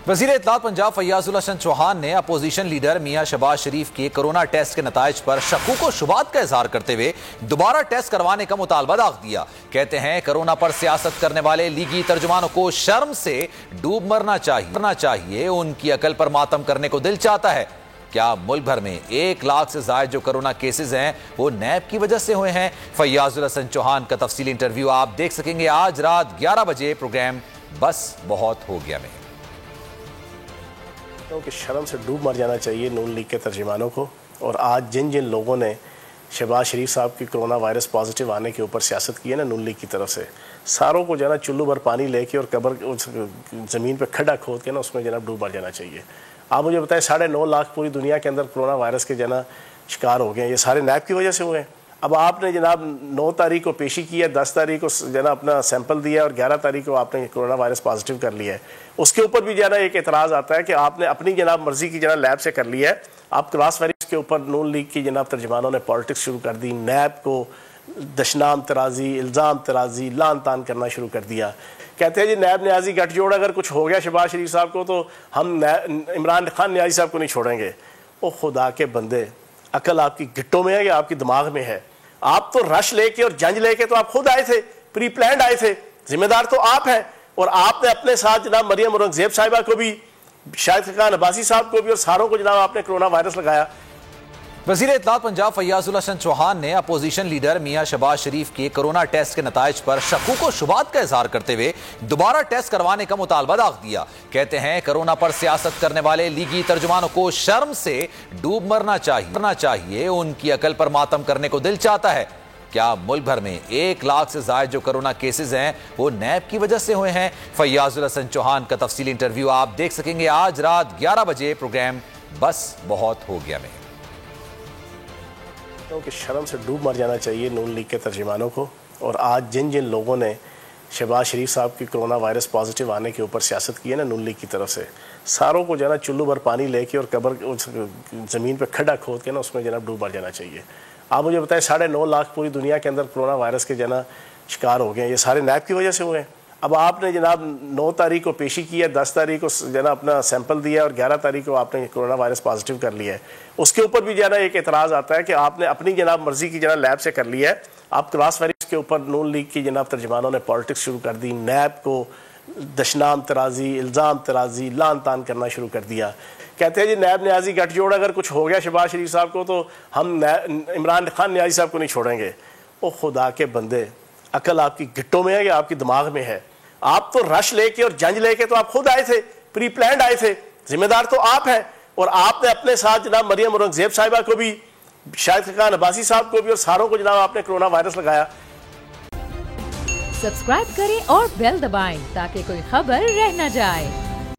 वज़ीर इत्तलात पंजाब फैयाज़ुल हसन चौहान ने opposition leader मियां शहबाज शरीफ के कोरोना टेस्ट के नताइज पर शकूक व शुबात का इजहार करते हुए दोबारा टेस्ट करवाने का मुतालबा दाग दिया। कहते हैं कोरोना पर सियासत करने वाले लीगी तर्जुमानों को शर्म से डूब मरना चाहिए। उनकी अकल पर मातम करने को दिल चाहता है। क्या मुल्क भर में 1 लाख से ज्यादा जो कोरोना केसेस हैं वो नैब की वजह से हुए हैं? फैयाज़ुल हसन चौहान का तफसीली इंटरव्यू आप देख सकेंगे आज रात 11 बजे प्रोग्राम बस बहुत हो गया में। कि शर्म से डूब मर जाना चाहिए नून लीग के तर्जुमानों को। और आज जिन जिन लोगों ने शहबाज शरीफ साहब की कोरोना वायरस पॉजिटिव आने के ऊपर सियासत की है ना नून लीग की तरफ से, सारों को जना चुल्लू भर पानी लेके और कब्र उस ज़मीन पे खड्डा खोद के ना उसमें जना डूब मर जाना चाहिए। आप मुझे बताएं 9.5 लाख पूरी दुनिया के अंदर कोरोना वायरस के जना शिकार हो गए हैं, ये सारे नैब की वजह से हुए हैं। अब आपने जनाब 9 तारीख को पेशी की है, 10 तारीख को जना अपना सैंपल दिया और 11 तारीख को आपने कोरोना वायरस पॉजिटिव कर लिया है। उसके ऊपर भी जना एक एतराज़ आता है कि आपने अपनी जनाब मर्जी की जना लैब से कर लिया है। आप क्रॉस वेरिफिकेशन के ऊपर नून लीग की जनाब तर्जुमानों ने पॉलिटिक्स शुरू कर दी, नैब को दशनाम तराजी, इल्ज़ाम तराजी, लान तान करना शुरू कर दिया। कहते हैं जी नैब न्याजी गठजोड़ अगर कुछ हो गया शहबाज शरीफ साहब को तो हम इमरान खान न्याजी साहब को नहीं छोड़ेंगे। ओ खुदा के बंदे, अकल आपकी गिट्टों में है या आपकी दिमाग में है? आप तो रश लेके और जंज लेके तो आप खुद आए थे, प्री प्लान्ड आए थे, जिम्मेदार तो आप हैं। और आपने अपने साथ जनाब मरियम औरंगजेब साहिबा को भी, शाहिद खान अब्बासी साहब को भी और सारों को जनाब आपने कोरोना वायरस लगाया। वज़ीर इत्तलात पंजाब फैयाज़ुल हसन चौहान ने अपोजिशन लीडर मियां शहबाज शरीफ के कोरोना टेस्ट के नताइज पर शकूक व शुबात का इजहार करते हुए दोबारा टेस्ट करवाने का मुतालबा दाग दिया। कहते हैं कोरोना पर सियासत करने वाले लीगी तर्जुमानों को शर्म से डूब मरना चाहिए। उनकी अकल पर मातम करने को दिल चाहता है। क्या मुल्क भर में 1 लाख से ज्यादा जो कोरोना केसेस हैं वो नैब की वजह से हुए हैं? फैयाज़ुल हसन चौहान का तफसीली इंटरव्यू आप देख सकेंगे आज रात 11 बजे प्रोग्राम बस बहुत हो गया में। कि शर्म से डूब मर जाना चाहिए नून लीग के तर्जुमानों को। और आज जिन जिन लोगों ने शहबाज शरीफ साहब की कोरोना वायरस पॉजिटिव आने के ऊपर सियासत की है ना नून लीग की तरफ से, सारों को जना चुल्लू भर पानी लेके और कब्र उस ज़मीन पे खड्डा खोद के ना उसमें जना डूब मर जाना चाहिए। आप मुझे बताएं 9.5 लाख पूरी दुनिया के अंदर कोरोना वायरस के जना शिकार हो गए हैं, ये सारे नैब की वजह से हुए हैं। अब आपने जनाब 9 तारीख को पेशी की है, 10 तारीख को जना अपना सैंपल दिया और 11 तारीख को आपने कोरोना वायरस पॉजिटिव कर लिया है। उसके ऊपर भी जना एक एतराज़ आता है कि आपने अपनी जनाब मर्जी की जना लैब से कर लिया है। आप क्रॉस वेरिफिकेशन के ऊपर नून लीग की जनाब तर्जुमानों ने पॉलिटिक्स शुरू कर दी, नैब को दशनाम तराजी, इल्ज़ाम तराजी, लान तान करना शुरू कर दिया। कहते हैं जी नैब न्याजी गठजोड़ अगर कुछ हो गया शहबाज शरीफ साहब को तो हम इमरान खान न्याजी साहब को नहीं छोड़ेंगे। ओ खुदा के बंदे, अकल आपकी गिट्टों में है या आपकी दिमाग में है? आप तो रश लेके और जंज लेके तो आप खुद आए थे, प्री प्लान्ड आए थे, जिम्मेदार तो आप हैं। और आपने अपने साथ जनाब मरियम औरंगजेब साहिबा को भी, शाहिद खान अब्बासी साहब को भी और सारों को जनाब आपने कोरोना वायरस लगाया। सब्सक्राइब करें और बेल दबाएं ताकि कोई खबर रह न जाए।